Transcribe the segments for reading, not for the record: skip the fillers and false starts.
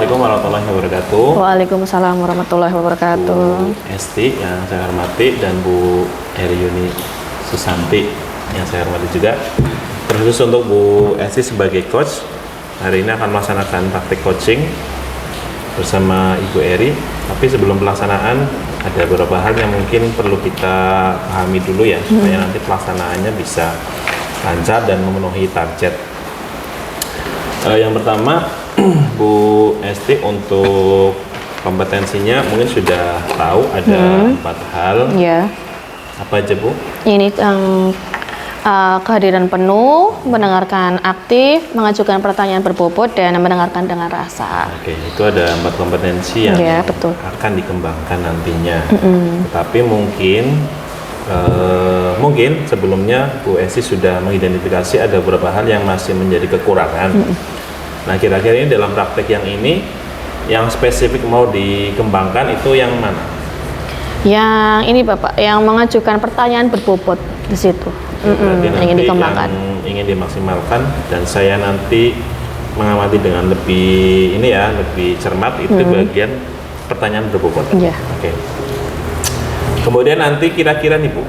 Assalamualaikum warahmatullahi wabarakatuh. Waalaikumsalam warahmatullahi wabarakatuh. Bu Esti yang saya hormati dan Bu Heriuni Susanti yang saya hormati juga. Terkhusus untuk Bu Esti sebagai coach, hari ini akan melaksanakan praktik coaching bersama Ibu Eri. Tapi sebelum pelaksanaan ada beberapa hal yang mungkin perlu kita pahami dulu ya, supaya nanti pelaksanaannya bisa lancar dan memenuhi target. Yang pertama, Bu Esti untuk kompetensinya mungkin sudah tahu ada 4 hal. Ya. Apa aja, Bu? Ini kehadiran penuh, mendengarkan aktif, mengajukan pertanyaan berbobot, dan mendengarkan dengan rasa. Oke, itu ada 4 kompetensi yang Ya, betul. akan dikembangkan nantinya. Tetapi mungkin sebelumnya Bu Esti sudah mengidentifikasi ada beberapa hal yang masih menjadi kekurangan. Nah, kira-kira ini dalam praktek yang ini, yang spesifik mau dikembangkan itu yang mana? Yang ini Bapak, yang mengajukan pertanyaan berbobot di situ. Berarti nanti Ingin dikembangkan. yang ingin dimaksimalkan, dan saya nanti mengamati dengan lebih cermat itu bagian pertanyaan berbobot. Iya. Oke. Kemudian nanti kira-kira nih Bu,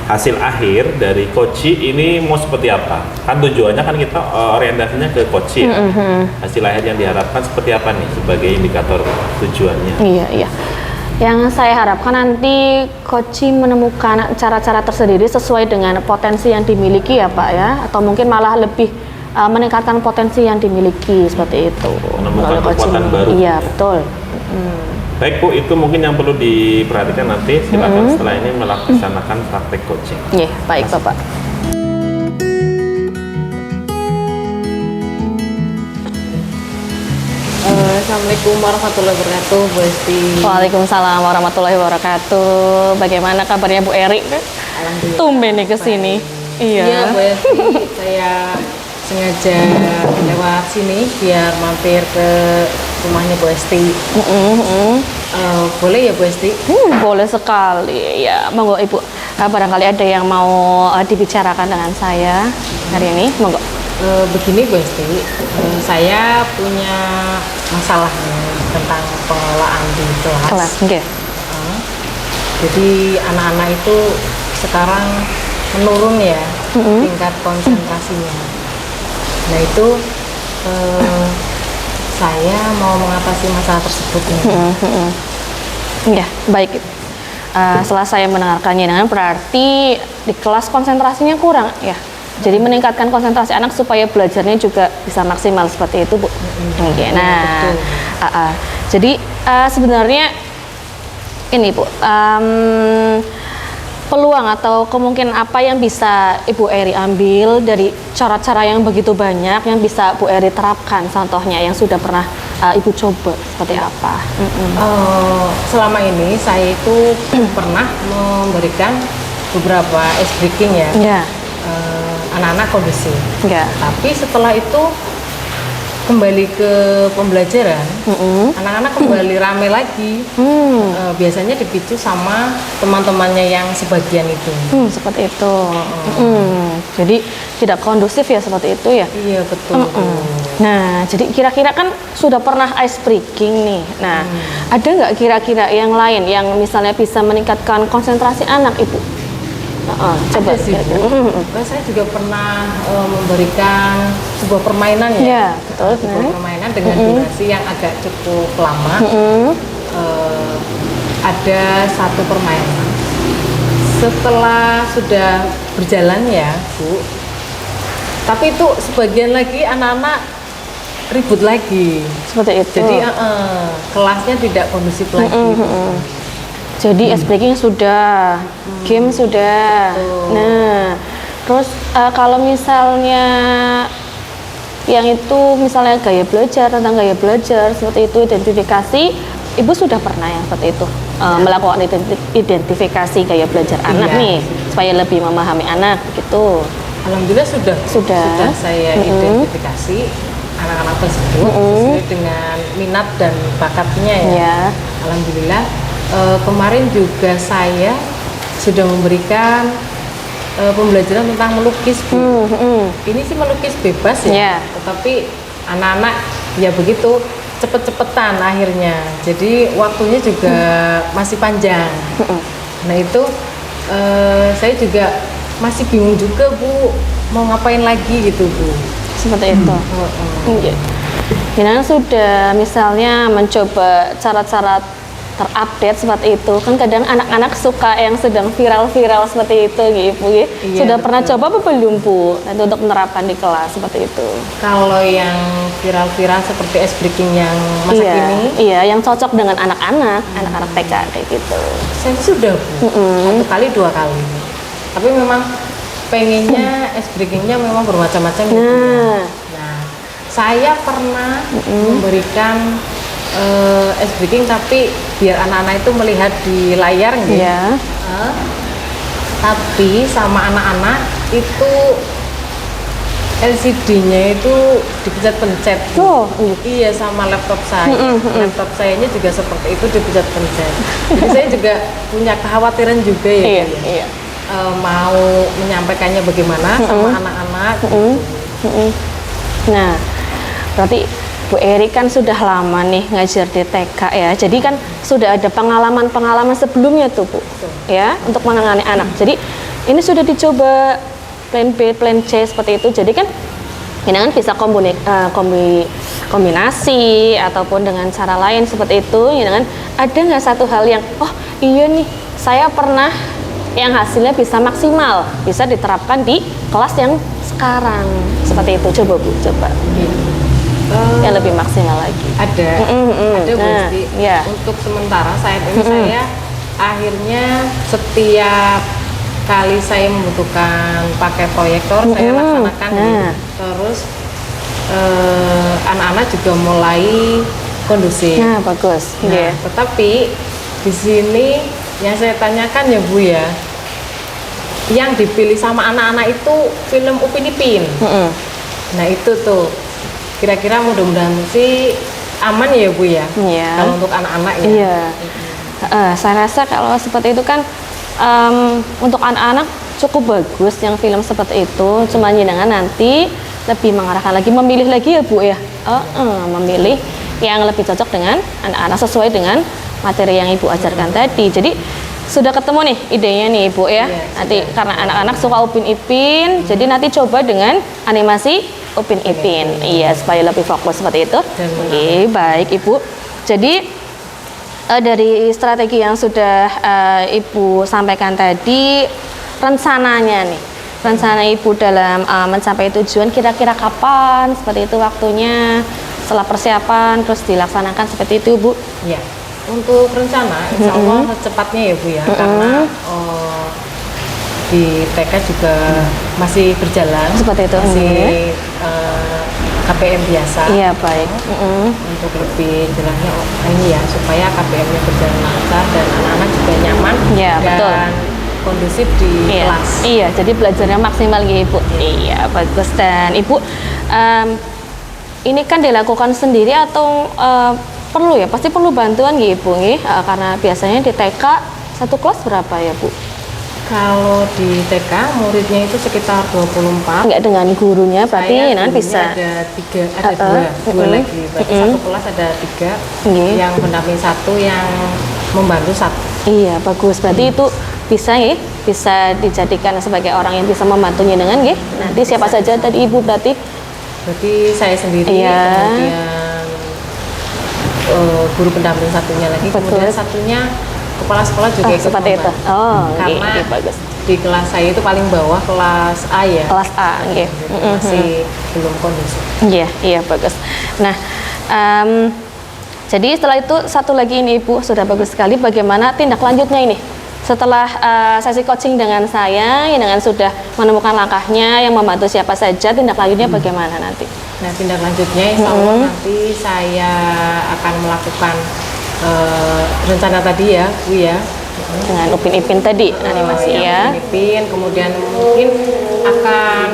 hasil akhir dari coaching ini mau seperti apa? Kan tujuannya kan kita orientasinya ke coaching ya. Hasil akhir yang diharapkan seperti apa nih sebagai indikator tujuannya? Iya. Yang saya harapkan nanti coaching menemukan cara-cara tersendiri sesuai dengan potensi yang dimiliki ya Pak ya, atau mungkin malah lebih meningkatkan potensi yang dimiliki seperti itu. Menemukan kekuatan baru. Iya, betul. Baik Bu, itu mungkin yang perlu diperhatikan nanti. Silakan setelah ini melaksanakan praktek coaching. Iya, baik Bapak. Assalamualaikum warahmatullahi wabarakatuh, Bu Esti. Waalaikumsalam warahmatullahi wabarakatuh. Bagaimana kabarnya Bu Eri? Alhamdulillah. Tumben nih ke sini. Iya, Bu Esti. Saya sengaja lewat sini biar mampir ke rumahnya Bu Esti. Boleh ya Bu Esti? Boleh sekali. Ya, monggo Ibu. Barangkali ada yang mau dibicarakan dengan saya hari ini. Monggo. Begini Bu Esti, saya punya masalah tentang pengelolaan di kelas. Oke. Jadi anak-anak itu sekarang menurun ya tingkat konsentrasinya. Nah itu saya mau mengatasi masalah tersebut nih. Ya, baik. Setelah saya mendengarkannya dengan berarti di kelas konsentrasinya kurang ya. Jadi meningkatkan konsentrasi anak supaya belajarnya juga bisa maksimal seperti itu, Bu. Oke. Nah, jadi sebenarnya ini, Bu, peluang atau kemungkinan apa yang bisa Ibu Eri ambil dari cara-cara yang begitu banyak yang bisa Bu Eri terapkan, contohnya yang sudah pernah Ibu coba seperti apa? Selama ini saya itu pernah memberikan beberapa ice breaking ya. Anak-anak kondisi. Tapi setelah itu kembali ke pembelajaran, anak-anak kembali rame lagi. Biasanya dipicu sama teman-temannya yang sebagian itu. Seperti itu. Jadi tidak kondusif ya seperti itu ya. Iya betul. Nah, jadi kira-kira kan sudah pernah ice breaking nih. Nah, ada nggak kira-kira yang lain yang misalnya bisa meningkatkan konsentrasi anak, Ibu? Coba sih, saya juga pernah memberikan sebuah permainan ya. Iya, betul. Sebuah permainan dengan durasi yang agak cukup lama. Ada satu permainan. Setelah sudah berjalan ya, Bu. Tapi itu sebagian lagi anak-anak ribut lagi. Seperti itu. Jadi kelasnya tidak kondusif lagi. Jadi ice breaking sudah, game sudah. Nah, terus kalau misalnya yang itu misalnya gaya belajar, tentang gaya belajar seperti itu, identifikasi, Ibu sudah pernah yang seperti itu melakukan identifikasi gaya belajar anak nih supaya lebih memahami anak gitu. Alhamdulillah sudah saya identifikasi anak-anak tersebut sesuai dengan minat dan bakatnya ya. Alhamdulillah. Kemarin juga saya sudah memberikan pembelajaran tentang melukis, Bu. Ini sih melukis bebas ya, tetapi anak-anak ya begitu cepet-cepetan akhirnya. Jadi waktunya juga masih panjang. Nah itu saya juga masih bingung juga Bu, mau ngapain lagi gitu Bu. Seperti itu. Iya. Gimana sudah misalnya mencoba cara-cara terupdate seperti itu, kan kadang anak-anak suka yang sedang viral-viral seperti itu gitu ya. Iya, Sudah betul. pernah coba apa belum Bu nanti untuk menerapkan di kelas seperti itu? Kalau yang viral-viral seperti ice breaking yang masa Iya, kini, iya yang cocok dengan anak-anak, anak-anak TK kayak gitu. saya sudah Bu, 1 kali 2 kali. Tapi memang pengennya ice breakingnya memang bermacam-macam gitu. Nah, Nah, saya pernah memberikan ice breaking tapi biar anak-anak itu melihat di layar gitu. iya. Tapi sama anak-anak itu LCD-nya itu dipencet-pencet. Oh, iya. Iya, sama laptop saya. Laptop sayanya juga seperti itu dipencet-pencet. Jadi saya juga punya kekhawatiran juga ya. Iya, Bu, ya. iya. Mau menyampaikannya bagaimana sama anak-anak. Nah, berarti Bu Eri kan sudah lama nih ngajar di TK ya. Jadi kan sudah ada pengalaman-pengalaman sebelumnya tuh Bu, ya, untuk menangani anak. Jadi ini sudah dicoba plan B, plan C seperti itu. Jadi kan ini kan bisa kombinasi ataupun dengan cara lain seperti itu. Ya kan? Ada nggak satu hal yang, oh iya nih, saya pernah yang hasilnya bisa maksimal, bisa diterapkan di kelas yang sekarang seperti itu. Coba Bu, coba. Yang lebih maksimal lagi. Ada Bu Nah, Esti. iya. Untuk sementara saat ini saya akhirnya setiap kali saya membutuhkan pakai proyektor saya laksanakan gitu. Terus anak-anak juga mulai kondusif. Nah, bagus. Nah, Iya. tetapi di sini yang saya tanyakan ya Bu ya, yang dipilih sama anak-anak itu film Upin Ipin. Nah itu tuh kira-kira mudah-mudahan sih aman ya Bu ya, Iya. kalau untuk anak-anak ya. Iya. Saya rasa kalau seperti itu kan untuk anak-anak cukup bagus yang film seperti itu. Cuma dengan nanti lebih mengarahkan lagi, memilih lagi ya Bu ya. Memilih yang lebih cocok dengan anak-anak sesuai dengan materi yang Ibu ajarkan tadi. Jadi sudah ketemu nih idenya nih Ibu ya. Iya, Nanti karena anak-anak suka Upin Ipin, jadi nanti coba dengan animasi Upin Ipin. Iya, supaya lebih fokus seperti itu. Dan Oke, baik Ibu. Jadi dari strategi yang sudah Ibu sampaikan tadi, rencananya nih, rencana Ibu dalam mencapai tujuan kira-kira kapan seperti itu waktunya, setelah persiapan terus dilaksanakan seperti itu Bu? Ya, untuk rencana insya Allah secepatnya ya Bu ya, karena di TK juga masih berjalan, Seperti itu, masih KPM biasa. Iya, baik. Untuk lebih jelasnya ini ya supaya KPM-nya berjalan lancar dan anak-anak juga nyaman Iya, dan betul. kondusif di Iya, kelas. iya, jadi belajarnya maksimal gitu Ibu. Iya, bagus. Dan Ibu, ini kan dilakukan sendiri atau perlu ya? Pasti perlu bantuan gitu Ibu, nggih? Karena biasanya di TK satu kelas berapa ya Bu? Kalau di TK muridnya itu sekitar 24. Enggak dengan gurunya, berarti Saya nanti gurunya bisa. ada dua lagi. Berarti satu kelas ada 3, Nggih. yang pendamping 1, yang membantu 1. Iya, bagus. Berarti itu bisa ya, bisa dijadikan sebagai orang yang bisa membantunya dengan nggih. Nanti siapa saja tadi Ibu berarti? Berarti saya sendiri, Iya. kemudian guru pendamping satunya lagi, Betul. kemudian satunya kepala sekolah juga ikut seperti itu. membantu. Oh, nggih, Karena nggih, bagus. di kelas saya itu paling bawah, kelas A ya, Kelas A, nggih. masih belum kondusif. Iya, iya bagus. Nah, jadi setelah itu satu lagi ini Ibu sudah bagus sekali. Bagaimana tindak lanjutnya ini? Setelah sesi coaching dengan saya, ya dengan sudah menemukan langkahnya yang membantu siapa saja, tindak lanjutnya bagaimana nanti? Nah, tindak lanjutnya insya Allah nanti saya akan melakukan rencana tadi ya Bu ya, Dengan Upin Ipin tadi animasi ya. yang Upin Ipin, kemudian mungkin akan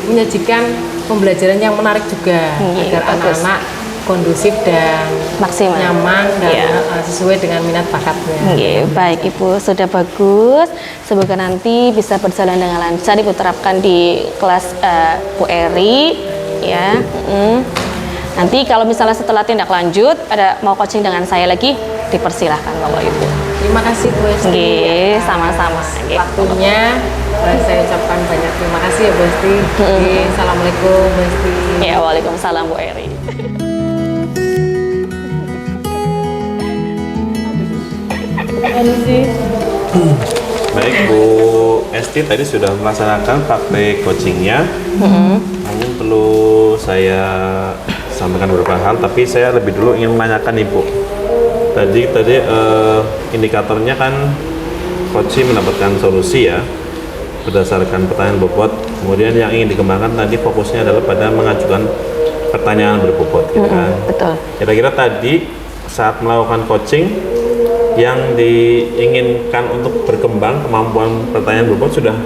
menyajikan pembelajaran yang menarik juga Iya, agar bagus. anak-anak kondusif dan Maksimal. nyaman dan Iya. sesuai dengan minat bakatnya. Oke, baik Ibu, sudah bagus. Semoga nanti bisa berjalan dengan lancar Ibu terapkan di kelas Bu Eri ya. Nanti kalau misalnya setelah tindak lanjut ada mau coaching dengan saya lagi, dipersilahkan Bapak Ibu. Terima kasih Bu Esti. Nggih, atas sama-sama. Nggih. Waktunya saya ucapkan banyak terima kasih ya Bu Esti. Nggih, Assalamualaikum Bu Esti. Ya, waalaikumsalam Bu Eri. Baik Bu Esti tadi sudah melaksanakan praktek coachingnya. Mungkin perlu saya sampaikan beberapa hal, tapi saya lebih dulu ingin menanyakan nih Bu. Tadi indikatornya kan coaching mendapatkan solusi ya berdasarkan pertanyaan bobot. Kemudian yang ingin dikembangkan tadi fokusnya adalah pada mengajukan pertanyaan berbobot, gitu kan? Betul. Kira-kira tadi saat melakukan coaching yang diinginkan untuk berkembang kemampuan pertanyaan berbobot sudah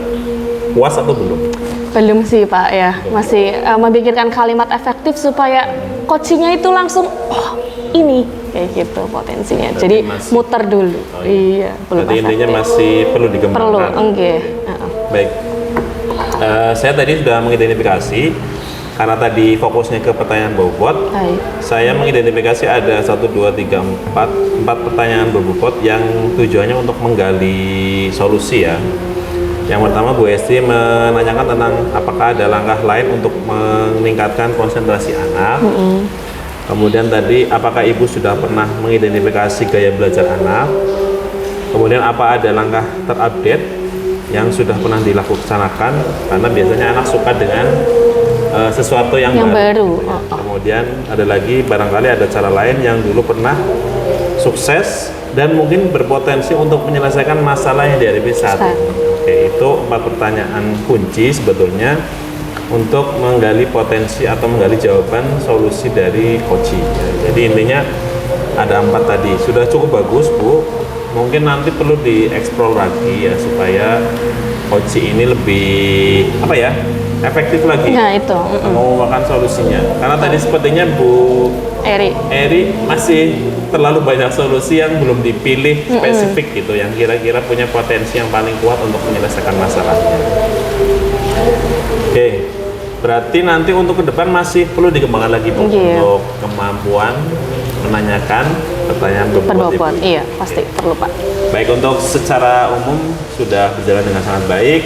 puas atau belum? Belum sih Pak ya, masih memikirkan kalimat efektif supaya coachingnya itu langsung ini kayak gitu potensinya. Berarti Jadi masih- muter dulu. Oh, iya. Iya, belum Jadi intinya efektif. masih perlu dikembangkan. Perlu, enggak. Baik. Saya tadi sudah mengidentifikasi karena tadi fokusnya ke pertanyaan bobot. Baik. Saya mengidentifikasi ada 1, 2, 3, 4 pertanyaan berbobot yang tujuannya untuk menggali solusi ya. Yang pertama Bu Esti menanyakan tentang apakah ada langkah lain untuk meningkatkan konsentrasi anak. Kemudian tadi apakah Ibu sudah pernah mengidentifikasi gaya belajar anak. Kemudian apa ada langkah terupdate yang sudah pernah dilaksanakan, karena biasanya anak suka dengan sesuatu yang baru. baru. Kemudian ada lagi barangkali ada cara lain yang dulu pernah sukses dan mungkin berpotensi untuk menyelesaikan masalah yang dihadapi saat ini. Oke, itu 4 pertanyaan kunci sebetulnya untuk menggali potensi atau menggali jawaban solusi dari coaching. Jadi intinya ada 4 tadi, sudah cukup bagus Bu. Mungkin nanti perlu dieksplor lagi ya supaya coaching ini lebih efektif lagi. Nah, itu. Mengembangkan solusinya. Karena tadi sepertinya Bu Eri. masih terlalu banyak solusi yang belum dipilih spesifik gitu, yang kira-kira punya potensi yang paling kuat untuk menyelesaikan masalahnya. Oke, berarti nanti untuk ke depan masih perlu dikembangkan lagi Bu, Iya. untuk kemampuan menanyakan pertanyaan berbobot. Berbobot, iya pasti perlu Pak. Baik, untuk secara umum sudah berjalan dengan sangat baik.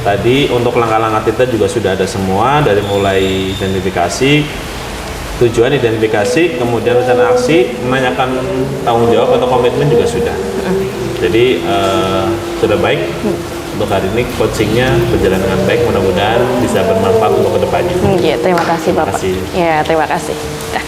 Tadi untuk langkah-langkah kita juga sudah ada semua, dari mulai identifikasi, tujuan identifikasi, kemudian rencana aksi, menanyakan tanggung jawab atau komitmen juga sudah. Jadi sudah baik. Untuk hari ini coachingnya berjalan dengan baik, mudah-mudahan bisa bermanfaat untuk kedepannya. Iya, terima kasih Bapak. kasih. Ya, terima kasih. Dah.